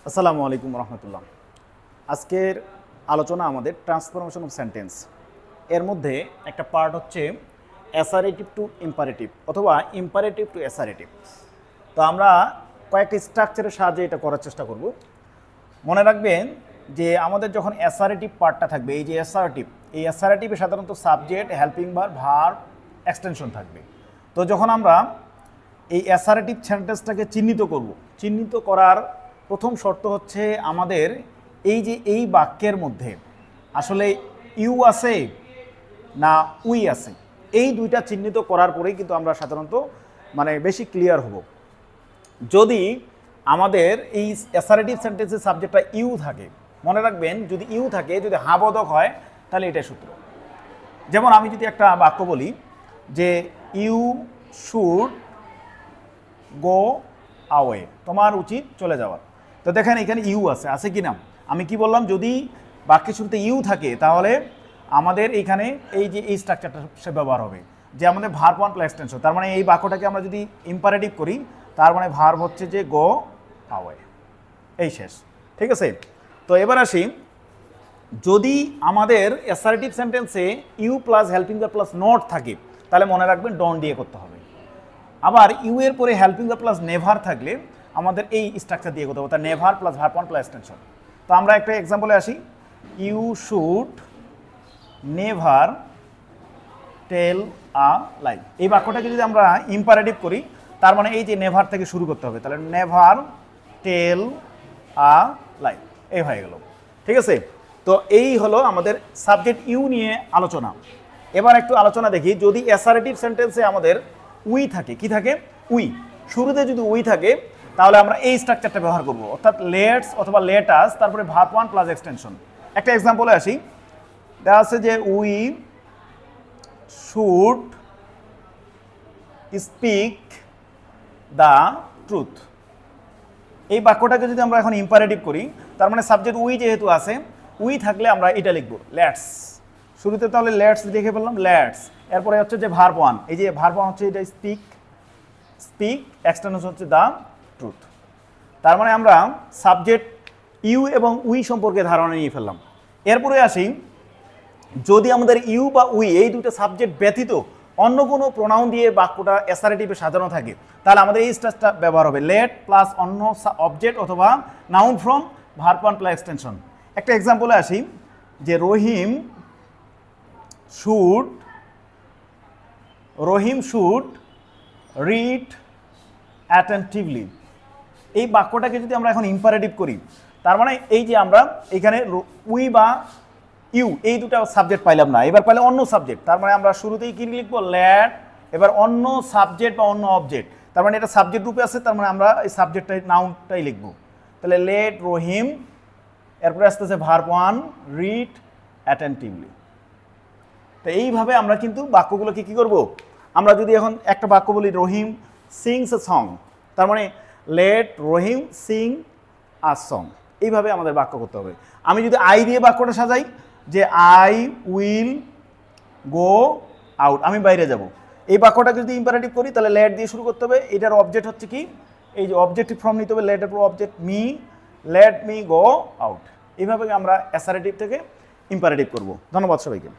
আসসালামু আলাইকুম রহমতুল্লাহ। আজকের আলোচনা আমাদের ট্রান্সফরমেশন অফ সেন্টেন্স এর মধ্যে একটা পার্ট হচ্ছে অ্যাসারেটিভ টু ইম্পারেটিভ অথবা ইম্পারেটিভ টু অ্যাসারেটিভ। তো আমরা কয়েকটি স্ট্রাকচারের সাহায্যে এটা করার চেষ্টা করব। মনে রাখবেন যে আমাদের যখন অ্যাসারেটিভ পার্টটা থাকবে, এই যে অ্যাসারেটিভ, এই অ্যাসারেটিভে সাধারণত subject, helping verb, verb, extension থাকবে। তো যখন আমরা এই অ্যাসারেটিভ সেন্টেন্সটাকে চিহ্নিত করব, চিহ্নিত করার প্রথম শর্ত হচ্ছে আমাদের এই যে এই বাক্যের মধ্যে আসলে ইউ আছে না উই আছে, এই দুইটা চিহ্নিত করার পরেই কিন্তু আমরা সাধারণত বেশি ক্লিয়ার হব। যদি আমাদের এই অ্যাসারেটিভ সেন্টেন্সের সাবজেক্টটা ইউ থাকে, মনে রাখবেন যদি ইউ থাকে, যদি হাবোধক হয়, তাহলে এটাই সূত্র। যেমন আমি যদি একটা বাক্য বলি যে ইউ শুড গো আওয়ে, তোমার উচিত চলে যাওয়ার। তো দেখেন এখানে ইউ আছে কি না? আমি কি বললাম, যদি বাক্যের শুরুতে ইউ থাকে তাহলে আমাদের এইখানে এই যে এই স্ট্রাকচারটা সে ব্যবহার হবে, যে আমাদের ভার্ব ওয়ান প্লাস এক্সটেনশন। তার মানে এই বাক্যটাকে আমরা যদি ইম্পারেটিভ করি, তার মানে ভার্ব হচ্ছে যে গো আওয়ে, এই শেষ। ঠিক আছে? তো এবার আসি, যদি আমাদের অ্যাসারেটিভ সেন্টেন্সে you plus helping verb plus not থাকে, তাহলে মনে রাখবেন ডন দিয়ে করতে হবে। আবার ইউ এর পরে হেল্পিং ভার্ব প্লাস নেভার থাকলে আমাদের এই স্ট্রাকচার দিয়ে করতে হবে, তার never plus verb one plus extension. তো আমরা একটা এক্সাম্পলে আসি, ইউ শুড নেভার টেল আ লাই। এই বাক্যটাকে যদি আমরা ইম্পারেটিভ করি, তার মানে এই যে নেভার থেকে শুরু করতে হবে, তাহলে নেভার টেল আ লাই, এই হয়ে গেল। ঠিক আছে? তো এই হলো আমাদের সাবজেক্ট ইউ নিয়ে আলোচনা। এবার একটু আলোচনা দেখি, যদি অ্যাসারেটিভ সেন্টেন্সে আমাদের উই থাকে, কি থাকে? উই, শুরুতে যদি উই থাকে তাহলে আমরা এই স্ট্রাকচারটা ব্যবহার করব, অর্থাৎ লেটস অথবা লেটাস, তারপরে ভার্ব ওয়ান প্লাস এক্সটেনশন। একটা এক্সাম্পলে আসি, দেওয়া আছে যে we should speak the truth. এই বাক্যটাকে যদি আমরা এখন ইম্পারেটিভ করি, তার মানে সাবজেক্ট উই যেহেতু আছে, উই থাকলে আমরা এটা লিখব লেটস। শুরুতে তাহলে লেটস লিখে ফেললাম, লেটস। এরপরে হচ্ছে যে ভার্ব ওয়ান, এই যে ভার্ব ওয়ান হচ্ছে এটা স্পিক, স্পিক এক্সটেনশন হচ্ছে দ্য ট্রুথ। তার মানে আমরা সাবজেক্ট ইউ এবং উই সম্পর্কে ধারণা নিয়ে ফেললাম। এরপরে আসি, যদি আমাদের ইউ বা উই এই দুটো সাবজেক্ট ব্যতীত অন্য কোনো প্রোনাউন দিয়ে বাক্যটা অ্যাসারেটিভে সাজানো থাকে, তাহলে আমাদের এই স্ট্রাকচারটা ব্যবহার হবে লেট প্লাস অন্য অবজেক্ট অথবা noun from verb one plus extension. একটা এক্সাম্পলে আসি, যে রহিম শুড রিড অ্যাটেন্টিভলি। এই বাক্যটাকে যদি আমরা এখন ইম্পারেটিভ করি, তার মানে এই যে আমরা এখানে উই বা ইউ এই দুটো সাবজেক্ট পাইলাম না, এবার পাইলে অন্য সাবজেক্ট। তার মানে আমরা শুরুতেই কি লিখবো? লেট, এবার অন্য সাবজেক্ট বা অন্য অবজেক্ট। তার মানে এটা সাবজেক্ট রূপে আছে, তার মানে আমরা এই সাবজেক্টটাই নাউনটাই লিখবো। তাহলে লেট রহিম, এরপরে আসতেছে ভার্ব ওয়ান রিড অ্যাটেন্টিভলি। তো এইভাবে আমরা কিন্তু বাক্যগুলোকে কী করব? আমরা যদি এখন একটা বাক্য বলি রহিম সিংস এ সং, তার মানে let Rahim Singh a song. এইভাবে আমাদের বাক্য করতে হবে। আমি যদি আই দিয়ে বাক্যটা সাজাই, যে আই উইল গো আউট, আমি বাইরে যাব, এই বাক্যটাকে যদি ইম্পারেটিভ করি তাহলে লেট দিয়ে শুরু করতে হবে। এটার অবজেক্ট হচ্ছে কি? এই যে অবজেক্টিভ ফর্ম নিতে হবে, লেটের পর object me, let me go out. এইভাবে আমরা অ্যাসারেটিভ থেকে ইম্পারেটিভ করব। ধন্যবাদ সবাইকে।